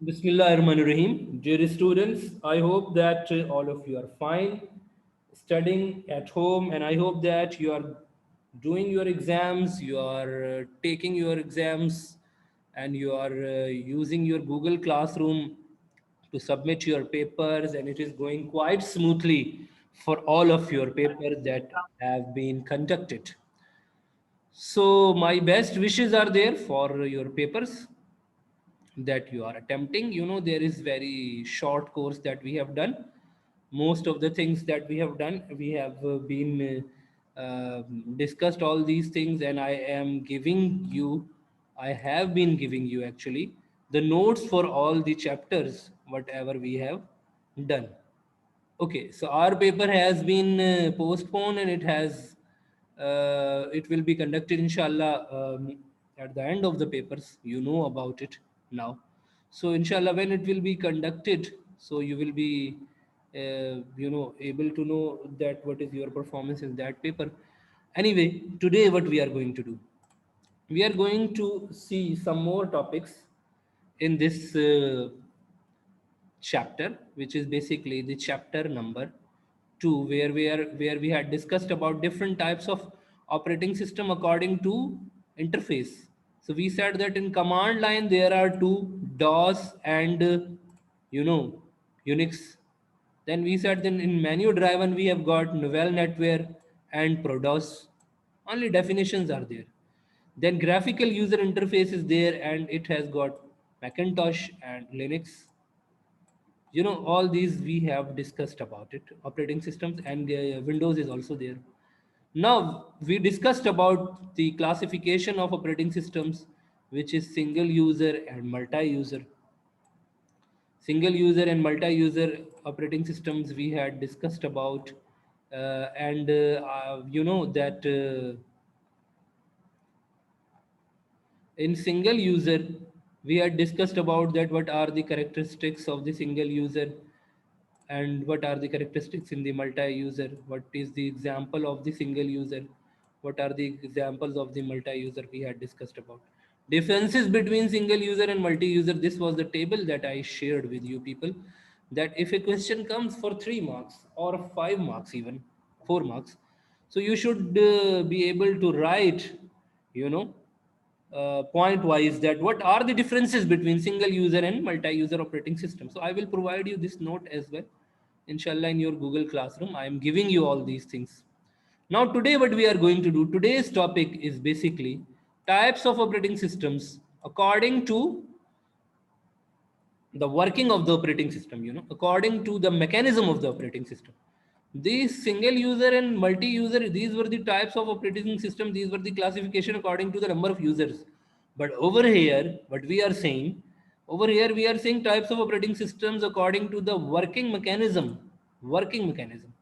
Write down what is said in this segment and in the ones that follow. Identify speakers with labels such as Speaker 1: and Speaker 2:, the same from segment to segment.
Speaker 1: Bismillahirrahmanirrahim. Dear students, I hope that all of you are fine studying at home, and I hope that you are doing your exams, you are taking your exams, and you are using your Google Classroom to submit your papers, and it is going quite smoothly for all of your papers that have been conducted. So, my best wishes are there for your papers that you are attempting. There is very short course that we have done. Most of the things that we have done, we have been discussed all these things, and I have been giving you actually the notes for all the chapters whatever we have done. Okay, so our paper has been postponed, and it will be conducted inshallah at the end of the papers. You know about it now. So inshallah, when it will be conducted, so you will be able to know that what is your performance in that paper. Anyway, today what we are going to do, we are going to see some more topics in this chapter, which is basically the chapter number 2, where we had discussed about different types of operating system according to interface. So we said that in command line there are two, DOS and you know Unix. Then we said then in menu driven we have got Novell NetWare and ProDOS. Only definitions are there. Then graphical user interface is there, and it has got Macintosh and Linux. All these we have discussed about it, operating systems, and Windows is also there. Now we discussed about the classification of operating systems, which is single user and multi-user. Single user and multi-user operating systems we had discussed about, and you know that in single user we had discussed about that what are the characteristics of the single user and what are the characteristics in the multi-user, what is the example of the single user, what are the examples of the multi-user we had discussed about. Differences between single user and multi-user, this was the table that I shared with you people, that if a question comes for 3 marks or 5 marks, even 4 marks, so you should be able to write, you know point wise, that what are the differences between single user and multi-user operating system. So I will provide you this note as well, inshallah, in your Google Classroom. I am giving you all these things. Now today what we are going to do, today's topic is basically types of operating systems according to the working of the operating system, according to the mechanism of the operating system. These single user and multi-user, these were the types of operating system, these were the classification according to the number of users. But over here, what we are saying, over here we are saying types of operating systems according to the working mechanism. Working mechanism.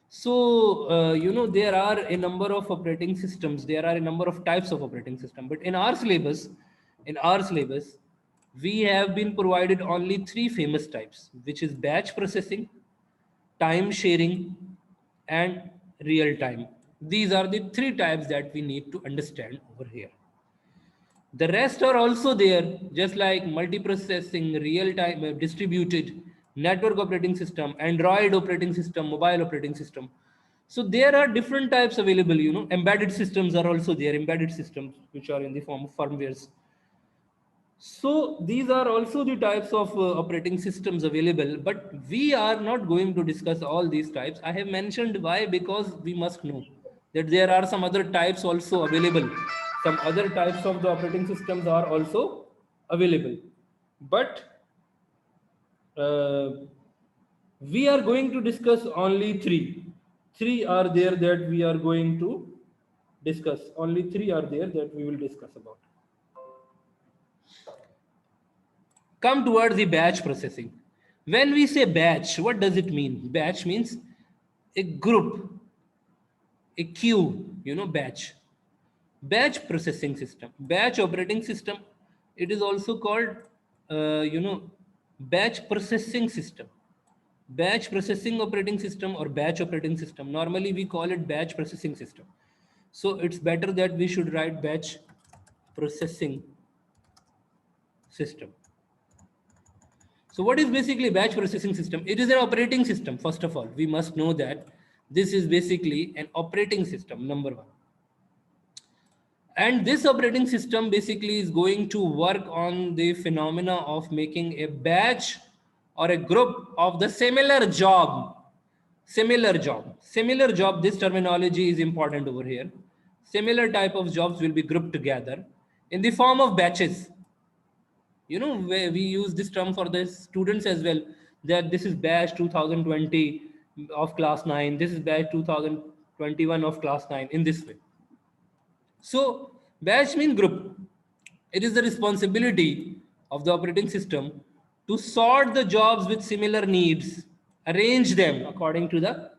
Speaker 1: So, there are a number of operating systems, there are a number of types of operating system, but in our syllabus, we have been provided only three famous types, which is batch processing, time sharing, and real time. These are the three types that we need to understand over here. The rest are also there, just like multiprocessing, real-time distributed, network operating system, Android operating system, mobile operating system. So there are different types available, Embedded systems are also there, embedded systems, which are in the form of firmwares. So these are also the types of operating systems available, but we are not going to discuss all these types. I have mentioned why, because we must know that there are some other types also available. Some other types of the operating systems are also available. But uh, we are going to discuss only three. Three are there that we are going to discuss. Only three are there that we will discuss about. Come towards the batch processing. When we say batch, what does it mean? Batch means a group, a queue, batch. Batch processing system, batch operating system. It is also called, batch processing system. Batch processing operating system or batch operating system. Normally we call it batch processing system. So it's better that we should write batch processing system. So what is basically batch processing system? It is an operating system. First of all, we must know that this is basically an operating system, number one. And this operating system basically is going to work on the phenomena of making a batch or a group of the similar job. Similar job, this terminology is important over here. Similar type of jobs will be grouped together in the form of batches. You know, we use this term for the students as well, that this is batch 2020 of class 9, this is batch 2021 of class 9, in this way. So batch means group. It is the responsibility of the operating system to sort the jobs with similar needs, arrange them according to the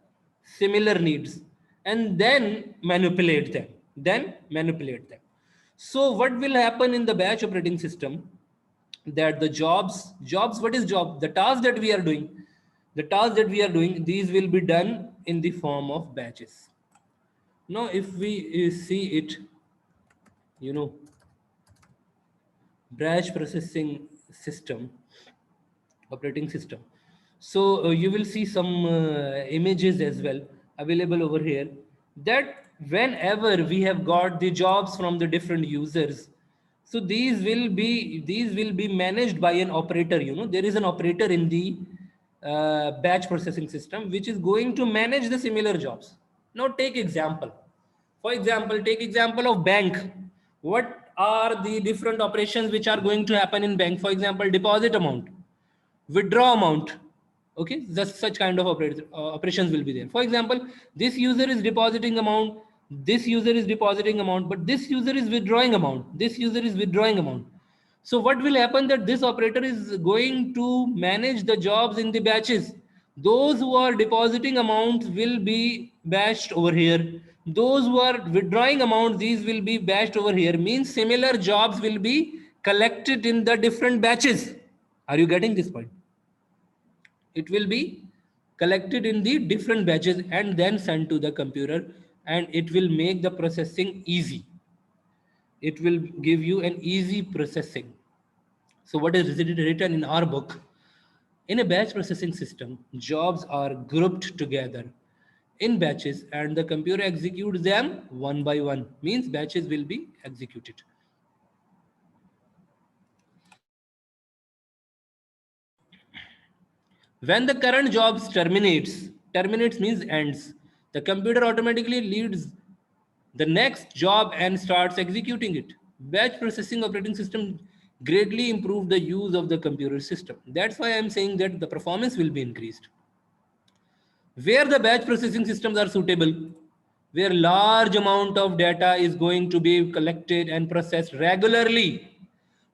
Speaker 1: similar needs, and then manipulate them. So what will happen in the batch operating system? That the jobs, what is job? The task that we are doing. These will be done in the form of batches. Now, if we see it, you know, batch processing system, operating system. So you will see some images as well available over here, that whenever we have got the jobs from the different users, so these will be managed by an operator. You know, there is an operator in the batch processing system which is going to manage the similar jobs. Now take example. For example, take example of bank. What are the different operations which are going to happen in bank? For example, deposit amount, withdraw amount. Okay, just such kind of operations will be there. For example, this user is depositing amount, this user is depositing amount, but this user is withdrawing amount, this user is withdrawing amount. So what will happen, that this operator is going to manage the jobs in the batches. Those who are depositing amounts will be batched over here. Those who are withdrawing amounts, these will be batched over here. Means similar jobs will be collected in the different batches. Are you getting this point? It will be collected in the different batches and then sent to the computer, and it will make the processing easy. It will give you an easy processing. So what is written in our book? In a batch processing system, jobs are grouped together in batches and the computer executes them one by one. Means batches will be executed. When the current jobs terminates means ends, the computer automatically leads the next job and starts executing it. Batch processing operating system greatly improved the use of the computer system. That's why I'm saying that the performance will be increased. Where the batch processing systems are suitable, where large amount of data is going to be collected and processed regularly.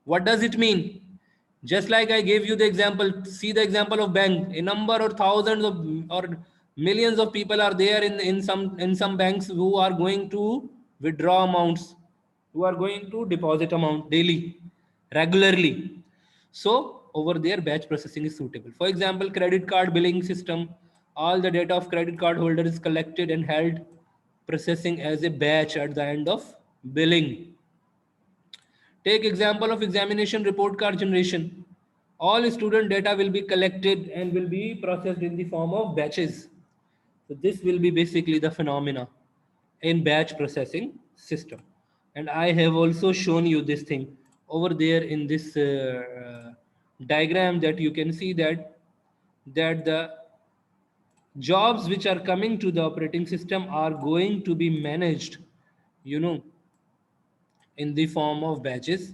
Speaker 1: What does it mean? Just like I gave you the example, see the example of bank. A number or thousands of or millions of people are there in some banks who are going to withdraw amounts, who are going to deposit amount daily, regularly. So over there, batch processing is suitable. For example, credit card billing system, all the data of credit card holder is collected and held, processing as a batch at the end of billing. Take example of examination report card generation. All student data will be collected and will be processed in the form of batches. So this will be basically the phenomena in batch processing system. And I have also shown you this thing over there in this diagram, that you can see that the jobs which are coming to the operating system are going to be managed, you know, in the form of batches,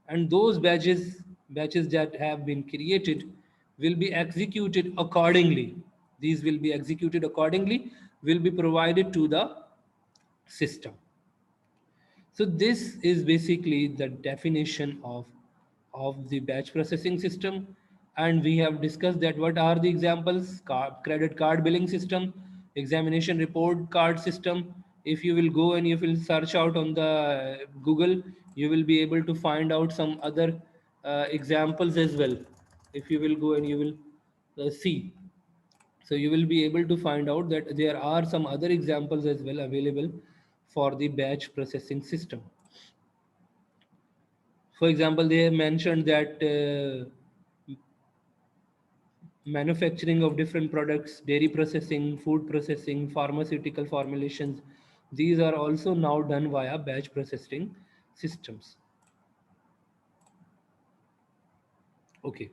Speaker 1: and those batches that have been created will be executed accordingly. These will be executed accordingly, will be provided to the system. So this is basically the definition of the batch processing system. And we have discussed that what are the examples: credit card billing system, examination report card system. If you will go and you will search out on the Google, you will be able to find out some other examples as well. If you will go and you will see, so you will be able to find out that there are some other examples as well available for the batch processing system. For example, they have mentioned that manufacturing of different products, dairy processing, food processing, pharmaceutical formulations. These are also now done via batch processing systems. Okay.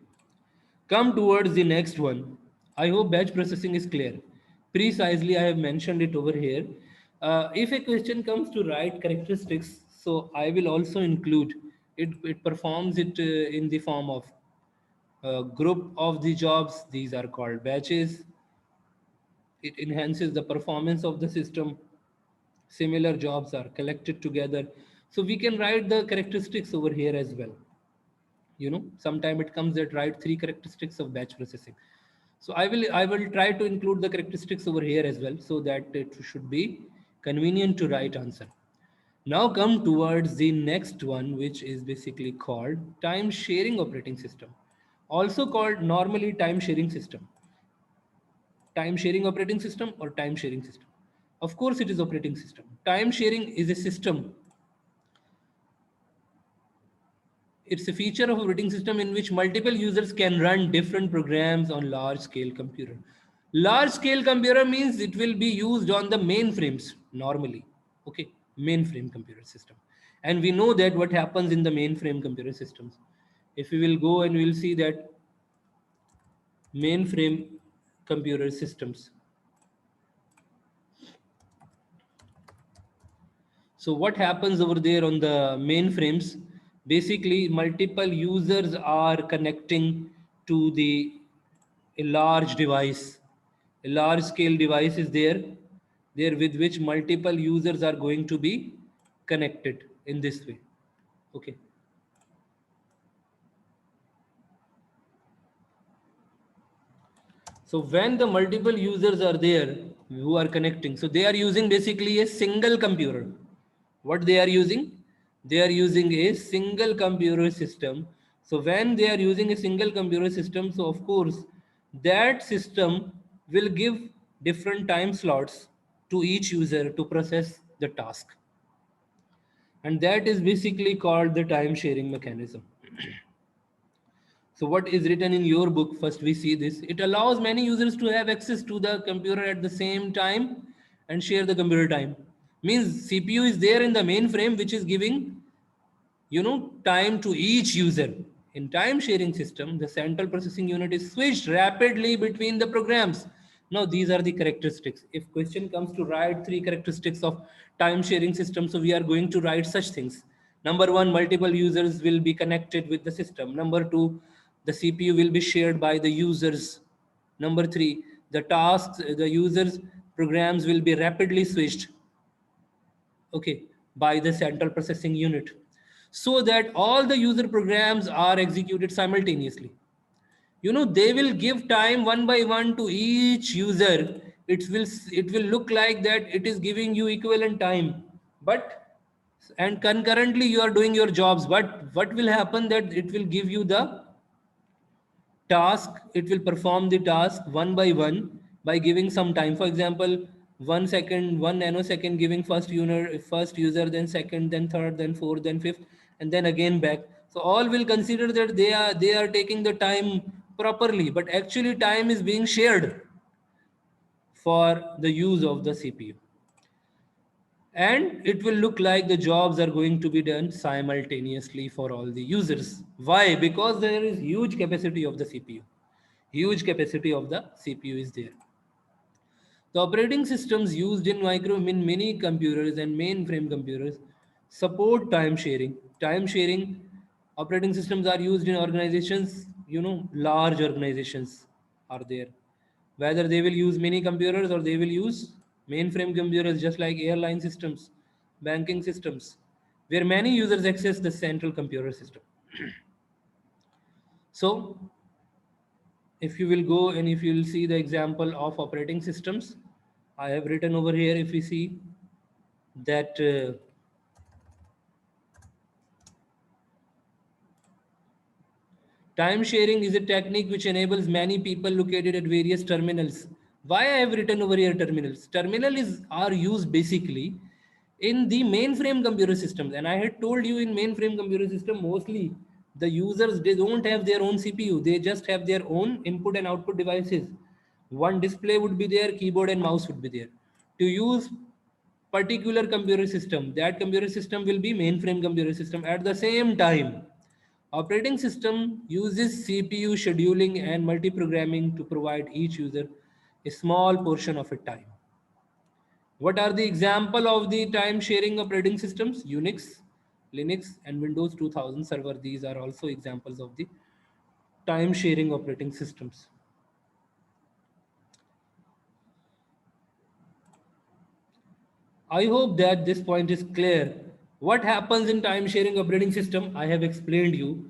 Speaker 1: Come towards the next one. I hope batch processing is clear. Precisely, I have mentioned it over here. If a question comes to write characteristics, so I will also include it. It performs it in the form of group of the jobs. These are called batches. It enhances the performance of the system. Similar jobs are collected together. So we can write the characteristics over here as well. Sometime it comes that write three characteristics of batch processing. So I will try to include the characteristics over here as well, so that it should be convenient to write answer. Now come towards the next one, which is basically called time sharing operating system, also called normally time sharing system. Time sharing operating system or time sharing system, of course it is operating system. Time sharing is a system. It's a feature of operating system in which multiple users can run different programs on large scale computer. Large scale computer means it will be used on the mainframes normally. Okay, mainframe computer system. And we know that what happens in the mainframe computer systems. If we will go and we will see that mainframe computer systems. So what happens over there on the mainframes? Basically, multiple users are connecting to a large device. A large scale device is there with which multiple users are going to be connected in this way. Okay. So when the multiple users are there who are connecting, so they are using basically a single computer. What they are using? They are using a single computer system. So when they are using a single computer system, so of course that system will give different time slots to each user to process the task. And that is basically called the time sharing mechanism. So what is written in your book? First we see this. It allows many users to have access to the computer at the same time and share the computer time. Means CPU is there in the mainframe which is giving time to each user. In time sharing system, the central processing unit is switched rapidly between the programs. Now these are the characteristics. If question comes to write three characteristics of time sharing system, so we are going to write such things. Number one, multiple users will be connected with the system. Number two, the CPU will be shared by the users. Number three, the tasks, the users programs will be rapidly switched, okay, by the central processing unit, so that all the user programs are executed simultaneously. They will give time one by one to each user. It will look like that it is giving you equivalent time, but and concurrently you are doing your jobs, but what will happen that it will give you the task. It will perform the task one by one by giving some time. For example, 1 second, 1 nanosecond, giving first user, then second, then third, then fourth, then fifth, and then again back. So all will consider that they are taking the time properly, but actually time is being shared for the use of the CPU. And it will look like the jobs are going to be done simultaneously for all the users. Why? Because there is huge capacity of the CPU. Huge capacity of the CPU is there. The operating systems used in many computers and mainframe computers support time sharing. Time sharing operating systems are used in organizations, large organizations are there. Whether they will use mini computers or they will use mainframe computers, just like airline systems, banking systems, where many users access the central computer system. So if you will go and if you will see the example of operating systems, I have written over here. If we see that time sharing is a technique which enables many people located at various terminals. Why I have written over here terminals? Terminal are used basically in the mainframe computer systems, and I had told you in mainframe computer system mostly The users, they don't have their own CPU, they just have their own input and output devices. One display would be there, keyboard and mouse would be there. To use particular computer system, that computer system will be mainframe computer system. At the same time, operating system uses CPU scheduling and multiprogramming to provide each user a small portion of a time. What are the example of the time sharing operating systems? Unix, Linux, and Windows 2000 server. These are also examples of the time sharing operating systems. I hope that this point is clear. What happens in time sharing operating system? I have explained you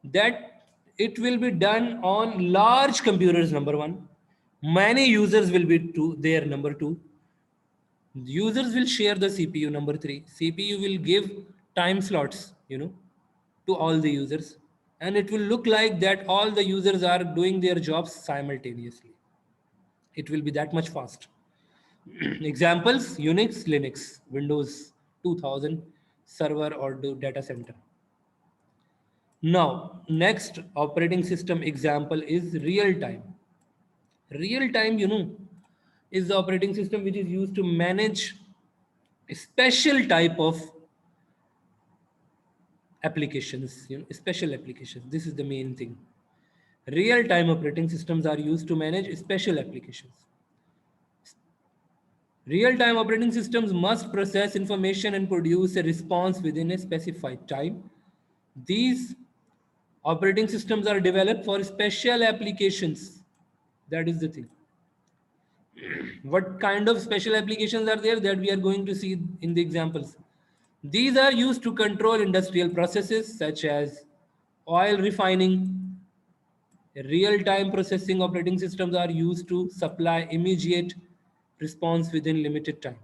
Speaker 1: that it will be done on large computers, number one. Many users will be there, number two. Users will share the CPU, number three. CPU will give time slots, to all the users. And it will look like that all the users are doing their jobs simultaneously. It will be that much fast. Examples: Unix, Linux, Windows 2000, server or data center. Now, next operating system example is real time. Real time, is the operating system which is used to manage a special type of applications, special applications. This is the main thing. Real time operating systems are used to manage special applications. Real time operating systems must process information and produce a response within a specified time. These operating systems are developed for special applications. That is the thing. What kind of special applications are there that we are going to see in the examples? These are used to control industrial processes such as oil refining. Real-time processing operating systems are used to supply immediate response within limited time.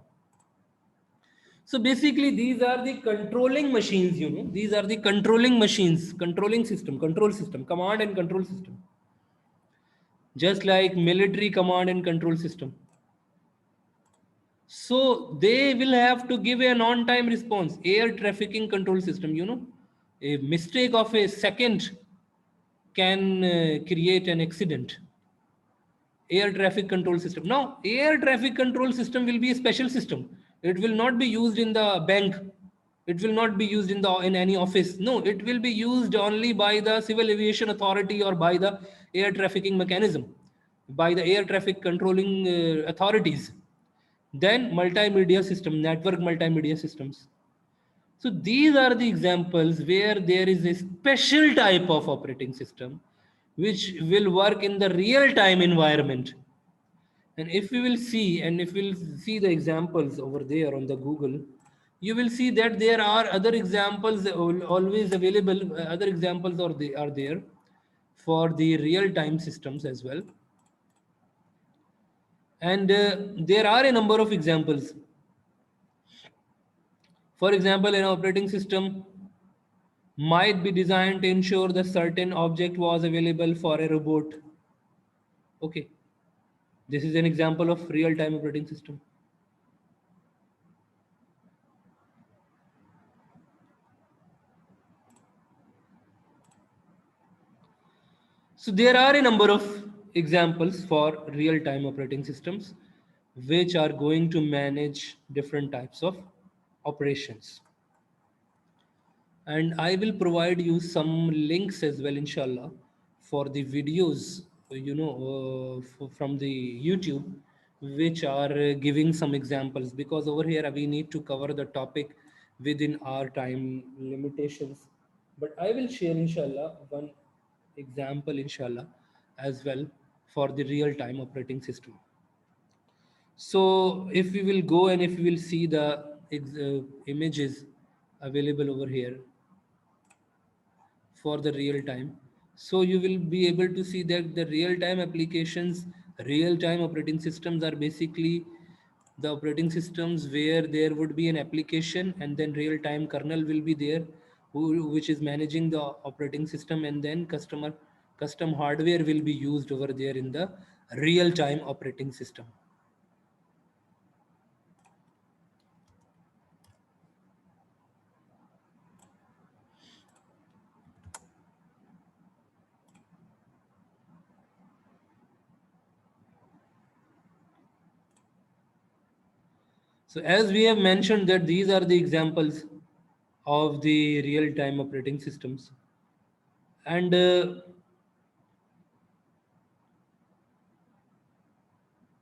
Speaker 1: So basically, these are the controlling machines, These are the controlling machines, control system, command and control system. Just like military command and control system. So they will have to give an on-time response. Air trafficking control system, a mistake of a second can create an accident. Air traffic control system. Now, air traffic control system will be a special system. It will not be used in the bank. It will not be used in any office. No, it will be used only by the civil aviation authority or by the air trafficking mechanism, by the air traffic controlling authorities. Then multimedia system, network multimedia systems. So these are the examples where there is a special type of operating system which will work in the real time environment. And if we will see, and if we'll see the examples over there on the Google, you will see that there are other examples always available. Other examples are there for the real time systems as well. And there are a number of examples. For example, an operating system might be designed to ensure that certain object was available for a robot. Okay, this is an example of real-time operating system. So there are a number of examples for real-time operating systems which are going to manage different types of operations. And I will provide you some links as well, inshallah, for the videos, from the YouTube, which are giving some examples, because over here we need to cover the topic within our time limitations. But I will share, inshallah, one example, inshallah, as well, for the real time operating system. So if we will go and if we will see the images available over here for the real time, so you will be able to see that the real time applications, real time operating systems are basically the operating systems where there would be an application and then real time kernel will be there, which is managing the operating system, and then custom hardware will be used over there in the real time operating system. So as we have mentioned that these are the examples of the real-time operating systems. And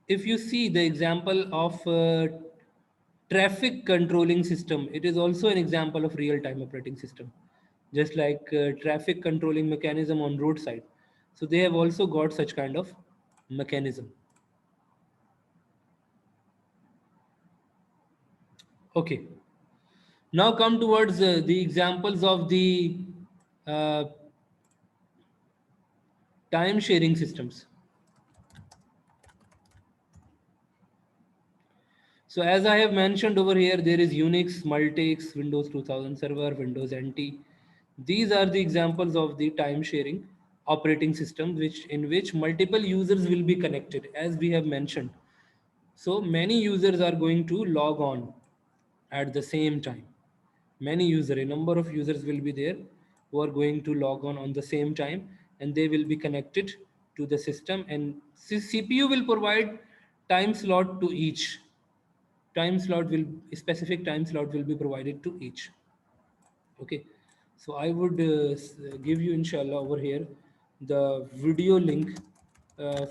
Speaker 1: if you see the example of traffic controlling system, it is also an example of real-time operating system, just like traffic controlling mechanism on roadside. So they have also got such kind of mechanism. Okay. Now come towards the examples of the uh, time sharing systems. So as I have mentioned over here, there is Unix, Multics, Windows 2000 Server, Windows NT. These are the examples of the time sharing operating system in which multiple users will be connected, as we have mentioned. So many users are going to log on at the same time. A number of users will be there who are going to log on the same time, and they will be connected to the system, and CPU will provide time slot to each. Specific time slot will be provided to each. Okay, so I would give you inshallah over here the video link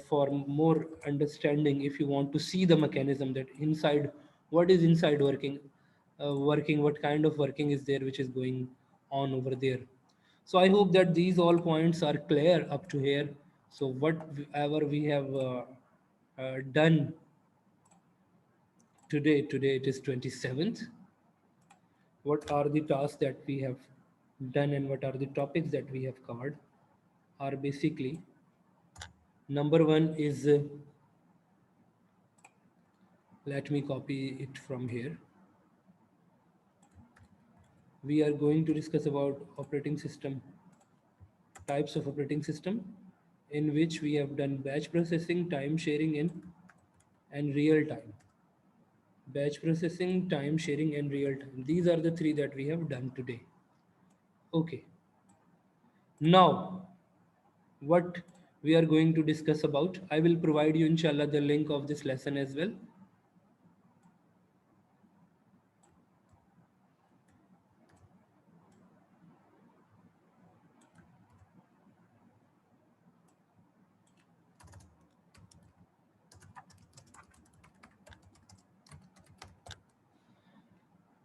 Speaker 1: for more understanding, if you want to see the mechanism that inside, what is inside working, what kind of working is there which is going on over there. So I hope that these all points are clear up to here. So whatever we have done today it is 27th. What are the tasks that we have done and what are the topics that we have covered are basically, number one is, let me copy it from here. We are going to discuss about operating system, types of operating system, in which we have done batch processing, time sharing, and real time. Batch processing, time sharing, and real time. These are the three that we have done today. Okay. Now, what we are going to discuss about, I will provide you inshallah the link of this lesson as well.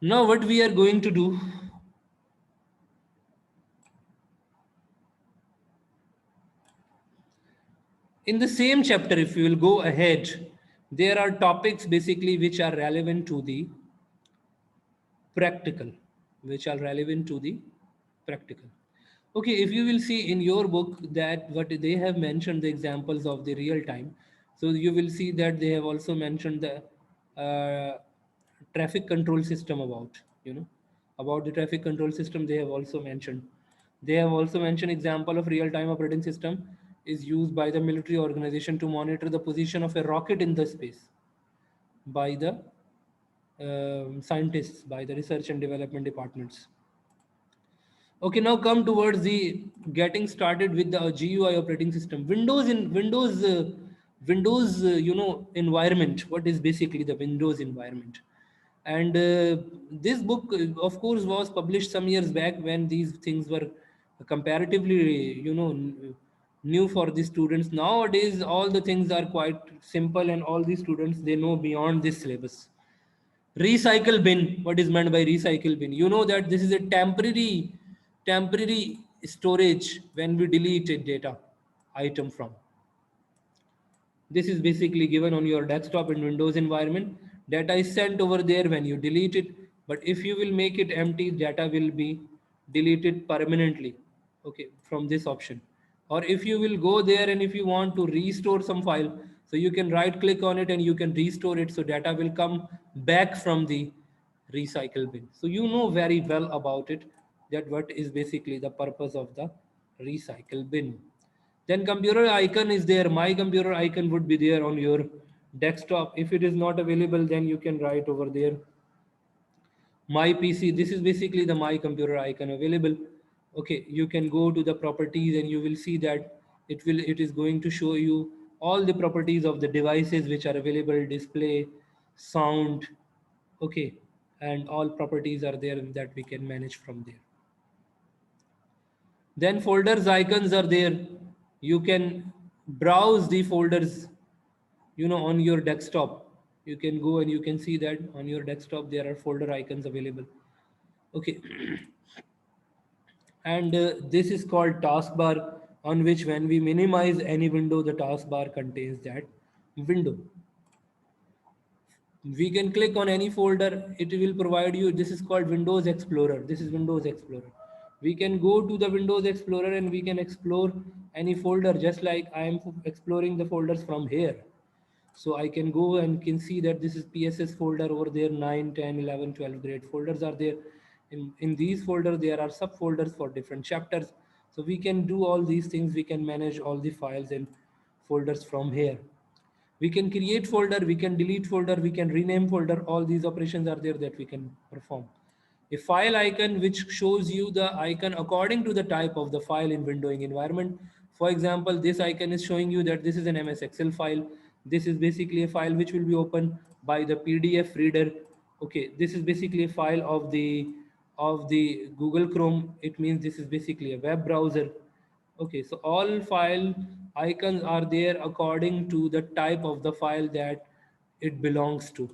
Speaker 1: Now what we are going to do, in the same chapter, if we will go ahead, there are topics basically which are relevant to the practical, which are relevant to the practical. Okay, if you will see in your book that what they have mentioned the examples of the real time, so you will see that they have also mentioned the traffic control system about the traffic control system. They have also mentioned example of real time operating system is used by the military organization to monitor the position of a rocket in the space by the scientists, by the research and development departments. Okay, now come towards the getting started with the GUI operating system. Windows environment. What is basically the Windows environment? And this book, of course, was published some years back when these things were comparatively, new for the students. Nowadays, all the things are quite simple, and all the students they know beyond this syllabus. Recycle bin. What is meant by recycle bin? You know that this is a temporary storage when we delete a data item from. This is basically given on your desktop in Windows environment. Data is sent over there when you delete it. But if you will make it empty, data will be deleted permanently. Okay, from this option. Or if you will go there and if you want to restore some file, so you can right click on it and you can restore it. So data will come back from the recycle bin. So you know very well about it that what is basically the purpose of the recycle bin. Then computer icon is there. My computer icon would be there on your desktop. If it is not available, then you can write over there my PC. This is basically the my computer icon available. Okay, you can go to the properties and you will see that it is going to show you all the properties of the devices which are available: display, sound, Okay, and all properties are there that we can manage from there. Then folders icons are there. You can browse the folders, on your desktop. You can go and you can see that on your desktop there are folder icons available. Okay, and this is called taskbar, on which when we minimize any window, the taskbar contains that window. We can click on any folder, it will provide you. This is called Windows Explorer. This is Windows Explorer. We can go to the Windows Explorer and we can explore any folder, just like I am exploring the folders from here. So I can go and can see that this is PSS folder over there. 9, 10, 11, 12 grade folders are there. In these folders there are subfolders for different chapters. So we can do all these things. We can manage all the files and folders from here. We can create folder, we can delete folder, we can rename folder. All these operations are there that we can perform. A file icon which shows you the icon according to the type of the file in windowing environment. For example, this icon is showing you that this is an MS Excel file. This is basically a file which will be opened by the PDF reader. Okay, this is basically a file of the Google Chrome. It means this is basically a web browser. Okay, so all file icons are there according to the type of the file that it belongs to.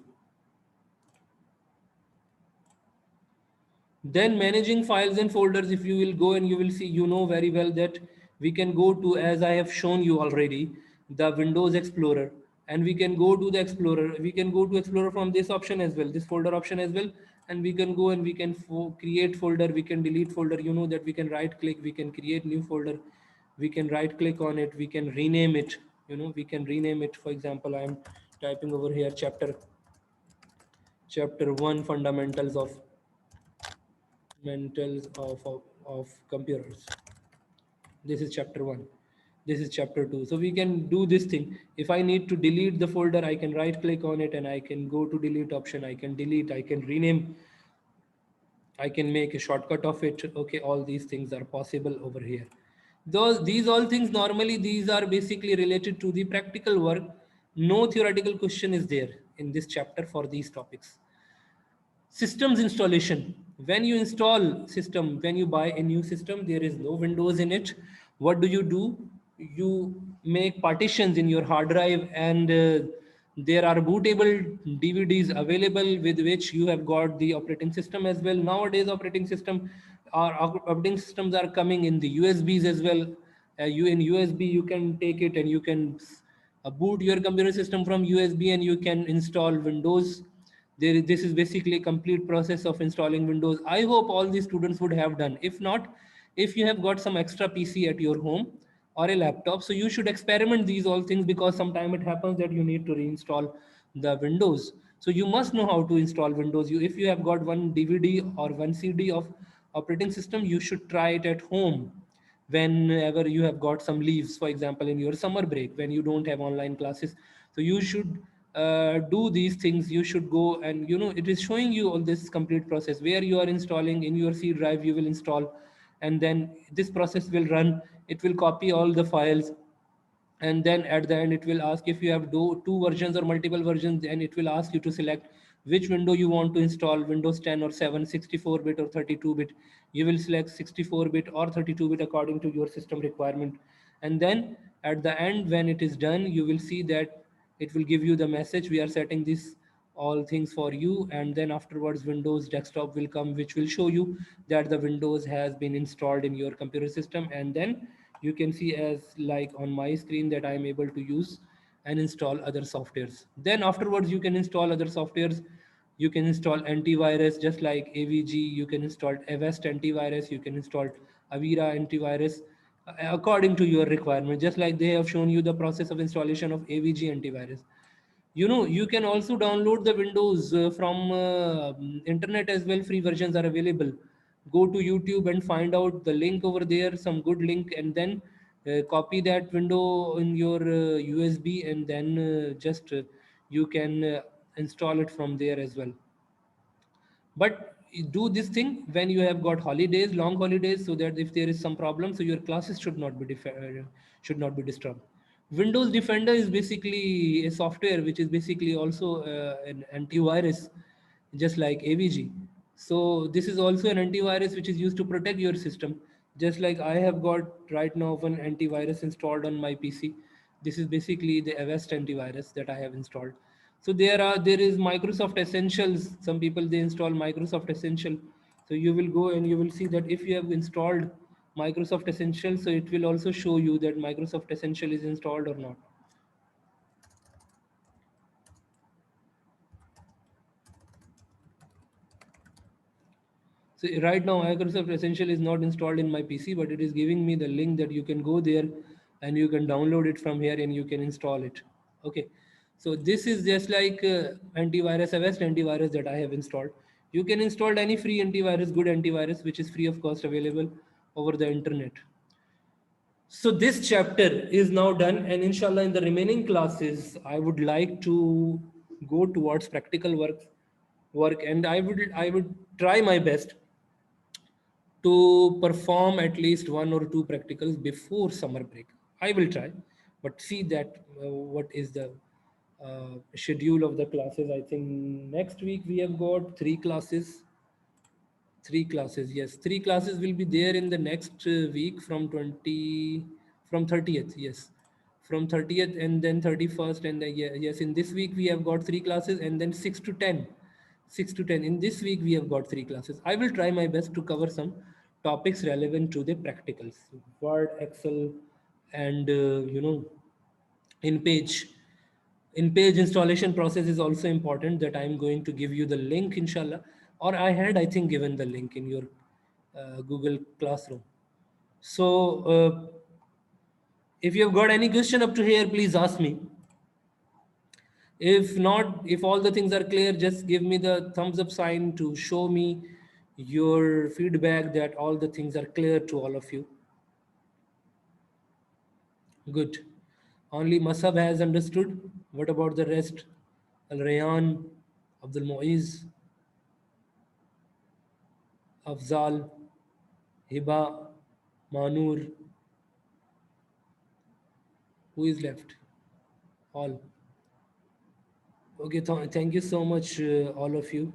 Speaker 1: Then managing files and folders, if you will go and you will see, very well that we can go to, as I have shown you already, the Windows Explorer, and we can go to the Explorer. We can go to Explorer from this option as well, this folder option as well, and we can go and we can create folder, we can delete folder. You know that we can right click, we can create new folder, we can right click on it, we can rename it. We can rename it. For example, I am typing over here chapter 1 fundamentals of computers. This is chapter 1, this is chapter 2. So we can do this thing. If I need to delete the folder, I can right click on it and I can go to delete option. I can delete, I can rename, I can make a shortcut of it. Okay, all these things are possible over here. These all things, normally these are basically related to the practical work. No theoretical question is there in this chapter for these topics. Systems installation. When you install system, when you buy a new system, there is no windows in it. What do? You make partitions in your hard drive, and there are bootable DVDs available with which you have got the operating system as well. Nowadays operating systems are coming in the USBs as well. You in USB you can take it and you can boot your computer system from USB and you can install Windows. This is basically a complete process of installing Windows. I hope all the students would have done. If not, if you have got some extra PC at your home or a laptop, so you should experiment these all things, because sometimes it happens that you need to reinstall the Windows. So you must know how to install Windows. If you have got one DVD or one CD of operating system, you should try it at home whenever you have got some leaves, for example in your summer break when you don't have online classes. So you should do these things. You should go and it is showing you all this complete process where you are installing. In your C drive you will install, and then this process will run. It will copy all the files, and then at the end it will ask if you have two versions or multiple versions, and it will ask you to select which window you want to install, Windows 10 or 7, 64-bit or 32-bit. You will select 64-bit or 32-bit according to your system requirement. And then at the end, when it is done, you will see that it will give you the message, we are setting this all things for you. And then afterwards Windows desktop will come, which will show you that the Windows has been installed in your computer system. And then you can see, as like on my screen, that I am able to use and install other softwares. Then afterwards you can install other softwares. You can install antivirus, just like AVG. You can install Avast antivirus, you can install Avira antivirus, according to your requirement, just like they have shown you the process of installation of AVG antivirus. You can also download the Windows from internet as well. Free versions are available. Go to YouTube and find out the link over there, some good link, and then copy that window in your USB, and then just you can install it from there as well. But do this thing when you have got holidays, long holidays, so that if there is some problem, so your classes should not be disturbed. Windows Defender is basically a software which is basically also an antivirus. just like AVG. So this is also an antivirus which is used to protect your system. Just like I have got right now one antivirus installed on my PC. This is basically the Avast antivirus that I have installed. So there is Microsoft Essentials. Some people they install Microsoft Essential. So you will go and you will see that if you have installed Microsoft Essential, so it will also show you that Microsoft Essential is installed or not. So right now, Microsoft Essential is not installed in my PC, but it is giving me the link that you can go there and you can download it from here and you can install it. Okay. So this is just like antivirus, Avast antivirus that I have installed. You can install any free antivirus, good antivirus, which is free of cost available over the internet. So this chapter is now done, and inshallah, in the remaining classes, I would like to go towards practical work, and I would try my best to perform at least one or two practicals before summer break. I will try, but see that what is the schedule of the classes. I think next week we have got three classes. Three classes, yes, three classes will be there in the next week from from 30th, yes, from 30th and then 31st, and yeah, yes, in this week we have got three classes, and then 6 to 10, 6 to 10 in this week we have got three classes. I will try my best to cover some topics relevant to the practicals, Word, Excel, and in page in page installation process is also important, that I'm going to give you the link inshallah, or I had, I think, given the link in your Google Classroom. So if you've got any question up to here, please ask me. If not, if all the things are clear, just give me the thumbs up sign to show me your feedback that all the things are clear to all of you. Good. Only Masab has understood. What about the rest? Al Rayan, Abdul Muiz, Afzal, Hiba, Manur, who is left? All. Okay, thank you so much, all of you.